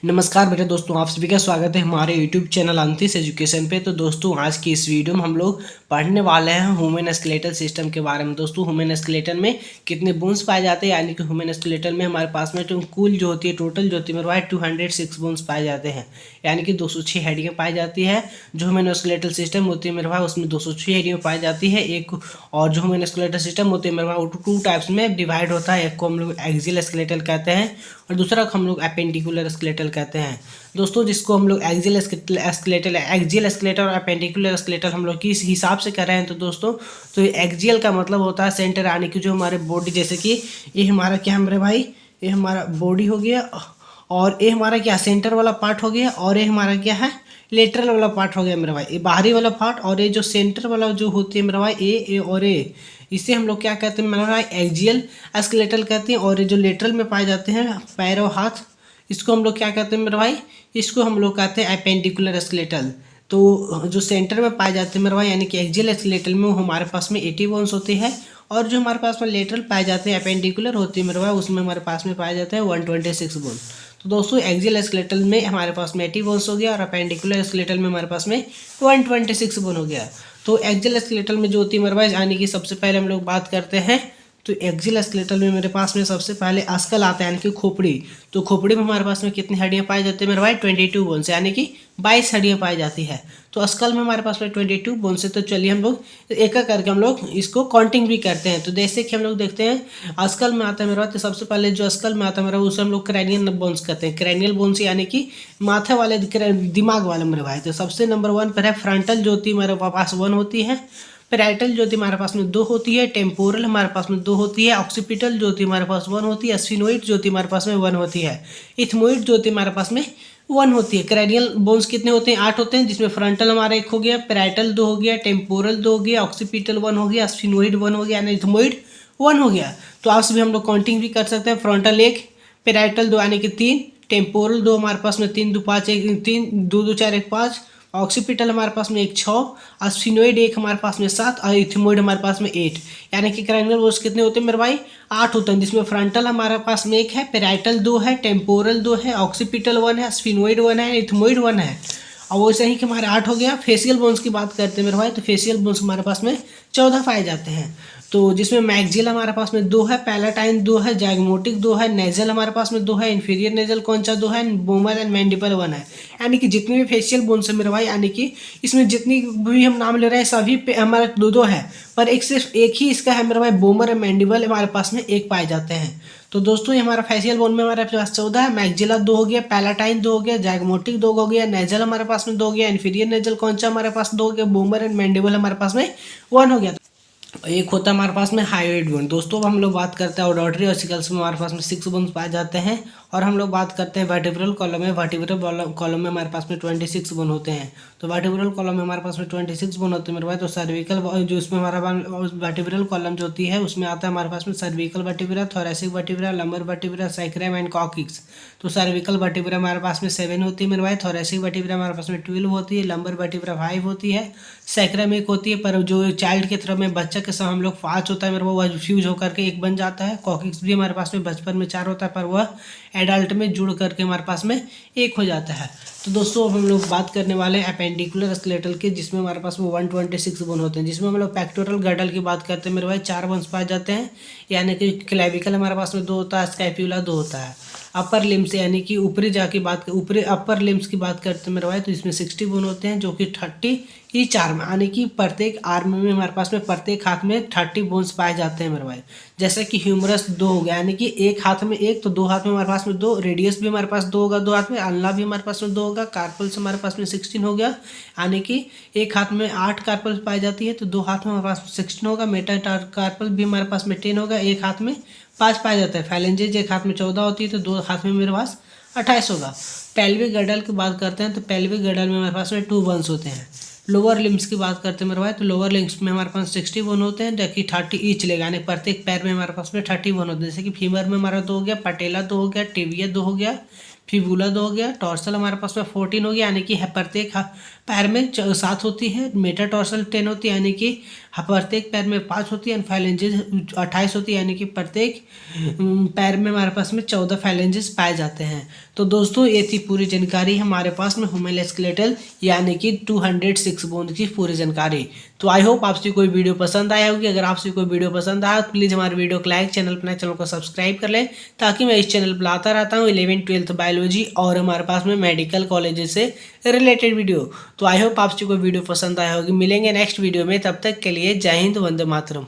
नमस्कार मेरे दोस्तों, आप सभी का स्वागत है हमारे यूट्यूब चैनल अंतिश एजुकेशन पे। तो दोस्तों, आज की इस वीडियो में हम लोग पढ़ने वाले हैं ह्यूमन स्केलेटल सिस्टम के बारे में। दोस्तों, ह्यूमन स्केलेटल में कितने बोन्स पाए जाते हैं, यानी कि ह्यूमन स्केलेटल में हमारे पास में कुल जो होती है, टोटल जो होती है मेरे भाई 206 बोन्स पाए जाते हैं, यानी कि 206 हड्डियाँ पाई जाती है। जो ह्यूमन स्केलेटल सिस्टम होती है मेरे भाई, उसमें 206 हड्डियाँ पाई जाती है। एक और जो ह्यूमन स्केलेटल सिस्टम होती है मेरे भाई, वो टू टाइप्स में डिवाइड होता है। एक को हम लोग एक्सियल स्केलेटल कहते हैं और दूसरा को हम लोग एपेंडिकुलर स्केलेटल कहते हैं। दोस्तों, जिसको हम लोग एक्सियल स्केलेटल और एपेंडिकुलर स्केलेटल हम लोग किस हिसाब से कर रहे हैं, तो दोस्तों तो एक्सियल का मतलब होता है सेंटर, यानी कि जो हमारे बॉडी, जैसे कि ये हमारा क्या है मेरे भाई, ये हमारा बॉडी हो गया और ये हमारा क्या सेंटर वाला पार्ट हो गया और ये हमारा क्या है लेटरल वाला पार्ट हो गया मेरे भाई, ये बाहरी वाला पार्ट। और ये जो सेंटर वाला जो होती है मेरे भाई, ए और ए, इसे हम लोग क्या कहते हैं मेरे भाई, एक्सियल स्केलेटल कहते हैं। और ये जो लेटरल में पाए जाते हैं पैर और हाथ, इसको हम लोग क्या कहते हैं मेरे भाई, इसको हम लोग कहते हैं एपेंडिकुलर स्केलेटल। तो जो सेंटर में पाए जाते हैं मेरे भाई, यानी कि एक्सियल स्केलेटल में, वो हमारे पास में 80 बोन्स होती है। और जो हमारे पास में लेटरल पाए जाते हैं एपेंडिकुलर होती है मेरे भाई, उसमें हमारे पास में पाए जाते हैं 126 बोन। तो दोस्तों, एक्सियल स्केलेटल में हमारे पास में 80 बोन्स हो गया और एपेंडिकुलर स्केलेटल में हमारे पास में 126 बोन हो गया। तो एक्सियल स्केलेटल में जो होती है मेरे भाई, यानी कि सबसे पहले हम लोग बात करते हैं, तो एक्सियल स्केलेटल में मेरे पास में सबसे पहले अस्कल आता है, यानी कि खोपड़ी। तो खोपड़ी में हमारे पास में कितनी हड्डियाँ पाई जाती है मेरे भाई, 22 बोन्स, यानी कि 22 हड्डियाँ पाई जाती है। तो अस्कल में हमारे पास में 22 बोन्स है। तो चलिए हम लोग एक एक करके हम लोग इसको काउंटिंग भी करते हैं। तो जैसे कि हम लोग देखते हैं अस्कल में आता है मेरे भाई, तो सबसे पहले जो अस्कल में आता है मेरा, उसे हम लोग क्रैनियल बोन्स कहते हैं। क्रैनियल बोन्स यानी कि माथे वाले, दिमाग वाले मेरे भाई। तो सबसे नंबर 1 पर है फ्रंटल, जो होती है मेरे पास 1 होती है। पैराइटल जो होती है हमारे पास में 2 होती है। टेम्पोरल हमारे पास में 2 होती है। ऑक्सीपिटल जो होती है हमारे पास 1 होती है। स्फिनोइड जो होती है हमारे पास में 1 होती है। इथमोइड जो होती है हमारे पास में 1 होती है। क्रैनियल बोन्स कितने होते हैं, 8 होते हैं, जिसमें फ्रंटल हमारा 1 हो गया, पैराइटल 2 हो गया, टेम्पोरल 2 हो गया, ऑक्सीपिटल 1 हो गया, स्फिनोइड 1 हो गया, इथमोइड 1 हो गया। तो आपसे भी हम लोग काउंटिंग भी कर सकते हैं। फ्रंटल 1, पैराइटल 2 यानी कि 3, टेम्पोरल 2 हमारे पास में 3 2 5 1 3 2 2 4 1 5, ऑक्सीपिटल हमारे पास में 1 6, स्फिनोइड 1 हमारे पास में 7 और इथमोइड हमारे पास में 8। यानी कि क्रैनियल बोन्स कितने होते हैं मेरे भाई, 8 होते हैं, जिसमें फ्रंटल हमारे पास में 1 है, पैराइटल 2 है, टेम्पोरल 2 है, ऑक्सीपिटल 1 है, स्फिनोइड 1 है, इथमोइड 1 है। और वैसे ही कि हमारे 8 हो गया। फेशियल बोन्स की बात करते हैं मेरे भाई, तो फेशियल बोन्स हमारे पास में 14 पाए जाते हैं। तो जिसमें मैक्सिल हमारे पास में 2 है, पैलाटाइन 2 है, जाइगोमोटिक 2 है, नेजल हमारे पास में 2 है, इंफीरियर नेजल कौन सा 2 है, बोमर एंड मैंडिबल 1 है। यानी कि जितने भी फेशियल बोन्स है मेरे भाई, यानी कि इसमें जितनी भी हम नाम ले रहे हैं सभी पे हमारे 2 है, पर एक सिर्फ एक ही इसका है मेरे भाई, बोमर एंड मैंडिबल हमारे पास में 1 पाए जाते हैं। तो दोस्तों, ये हमारा फेशियल बोन में हमारे पास 14 है। मैक्सिला 2 हो गया, पैलाटाइन 2 हो गया, जाइगोमोटिक 2 हो गया, नेजल हमारे पास में 2 हो गया, इंफीरियर नेजल कौन सा हमारे पास 2 हो गया, बोमर एंड मैंडिबल हमारे पास में 1 हो गया। एक होता है हमारे पास में हाइड्रोइड बोन। दोस्तों, हम लोग बात करते हैं ऑडोटरी ऑसिकल्स में हमारे पास में 6 बोन्स पाए जाते हैं। और हम लोग बात करते हैं वर्टिब्रल कॉलम में। वर्टिब्रल कॉलम में हमारे पास में 26 बोन होते हैं। तो वर्टिब्रल कॉलम में हमारे पास में 26 बोन होते हैं मेरे भाई। तो सर्विकल जो इसमें हमारा वर्टिब्रल कॉलम जो होती है, उसमें आता है हमारे पास में cervical vertebra, thoracic vertebra, lumbar vertebra, sacrum and coccyx. तो सर्विकल वर्टिब्रा हमारे पास में 7 होती है मेरे भाई, थोरैसिक वर्टिब्रा हमारे पास में 12 होती है, लंबर वर्टिब्रा 5 होती है, सैक्रम 1 होती है। पर जो चाइल्ड के तरफ में बच्चा के समय हम लोग 5 होता है मेरे, वह फ्यूज होकर के 1 बन जाता है। कॉक्सिक्स भी हमारे पास में बचपन में 4 होता है, पर वह एडल्ट में जुड़ करके हमारे पास में 1 हो जाता है। तो दोस्तों, हम लोग बात करने वाले हैं एपेंडिकुलर स्केलेटल के, जिसमें हमारे पास में 126 बोन होते हैं। जिसमें हम लोग पेक्टोरल गर्डल की बात करते हैं मेरे भाई, 4 बोन्स पाए जाते हैं। यानी कि क्लेविकल हमारे पास में 2 होता है, स्कैप्यूला 2 होता है। अपर लिम्स यानी कि ऊपरी जाके ऊपरी अपर लिम्स की बात करते हैं मेरे भाई, तो इसमें 60 बोन होते हैं, जो कि 30 ईच आर्म, यानी कि प्रत्येक आर्म में हमारे पास में प्रत्येक हाथ में 30 बोन्स पाए जाते हैं मेरे भाई। जैसे कि ह्यूमरस 2 हो गया, यानी कि एक हाथ में 1, तो 2 हाथ में हमारे पास में 2, रेडियस भी हमारे पास 2 होगा 2 हाथ में, अल्ना भी हमारे पास में 2 होगा, कार्पल्स हमारे पास में 16 हो गया, यानी कि एक हाथ में 8 कार्पल्स पाई जाती है, तो 2 हाथ में हमारे पास 16 होगा। मेटा कार्पल भी हमारे पास में 10 होगा, एक हाथ में 5 पाया जाता है। फैलेंजेज एक हाथ में 14 होती है, तो 2 हाथ में मेरे पास 28 होगा। पेल्विक गर्डल की बात करते हैं, तो पेल्विक गर्डल में हमारे पास में 2 बोन्स होते हैं। लोअर लिम्स की बात करते हैं मेरे भाई, तो लोअर लिम्स में हमारे पास 60 बोन होते हैं, जबकि 30 ईच लेगा, यानी प्रत्येक पैर में हमारे पास में 30 बोन होते हैं। जैसे कि फीमर में हमारा 2 हो गया, पटेला 2 हो गया, टिबिया 2 हो गया, फिबुला 2 हो गया, टॉर्सल हमारे पास में 14 हो गया, यानी कि प्रत्येक पैर में 7 होती है। मेटाटॉर्सल 10 होती है, यानी कि प्रत्येक पैर में 5 होती है एंड फाइलेंजेस 28 होती है, यानी कि प्रत्येक पैर में हमारे पास में 14 फाइलेंजेस पाए जाते हैं। तो दोस्तों ये थी पूरी जानकारी हमारे पास में ह्यूमन स्केलेटल यानी कि 206 बोन की पूरी जानकारी। तो आई होप आपसे कोई वीडियो पसंद आया होगी। अगर आपसे कोई वीडियो पसंद आया तो प्लीज़ हमारे वीडियो को लाइक, चैनल को सब्सक्राइब कर लें, ताकि मैं इस चैनल पर लाता रहता हूँ 11th 12th बायोलॉजी और हमारे पास में मेडिकल कॉलेजेस से रिलेटेड वीडियो। तो आई होप आपसे कोई वीडियो पसंद आया होगी। मिलेंगे नेक्स्ट वीडियो में, तब तक के लिए जय हिंद, वंदे मातरम।